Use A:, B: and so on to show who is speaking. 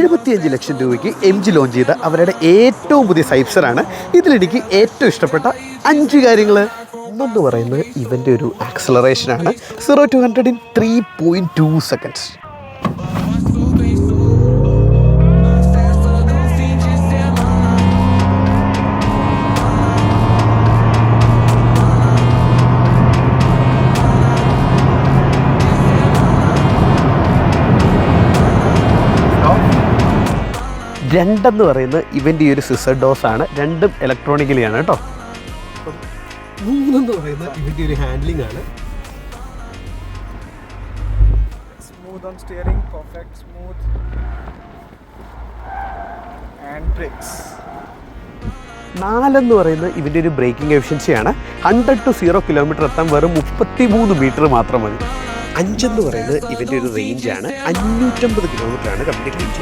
A: 75 ലക്ഷം രൂപയ്ക്ക് MG launch ചെയ്ത അവരുടെ ഏറ്റവും പുതിയ സൈപ്സറാണ്. ഇതിലെനിക്ക് ഏറ്റവും ഇഷ്ടപ്പെട്ട 5 കാര്യങ്ങൾ. ഒന്നെന്ന് പറയുന്നത് ഇവൻ്റെ ഒരു ആക്സലറേഷനാണ്. 0 to 100 in 3.2 seconds. രണ്ടെന്ന് പറയുന്നത് ഇവൻ്റെ ഈ ഒരു സിസർ ഡോസാണ്. രണ്ടും ഇലക്ട്രോണിക്കലിയാണ് കേട്ടോ. മൂന്നെന്ന് പറയുന്നത് ഇവൻ്റെ ഒരു ഹാൻഡ്ലിംഗ് ആണ്.
B: Smooth on steering, perfect smooth and brakes.
A: 4 എന്ന് പറയുന്നത് ഇവൻ്റെ ഒരു ബ്രേക്കിംഗ് എഫിഷ്യൻസിയാണ്. 100 to 0 കിലോമീറ്റർ എത്താൻ വെറും 33 മീറ്റർ മാത്രം മതി. 5 എന്ന് പറയുന്നത് ഇവൻ്റെ ഒരു റേഞ്ചാണ്. 550 കിലോമീറ്ററാണ് കംപ്ലീറ്റ് റേഞ്ച്.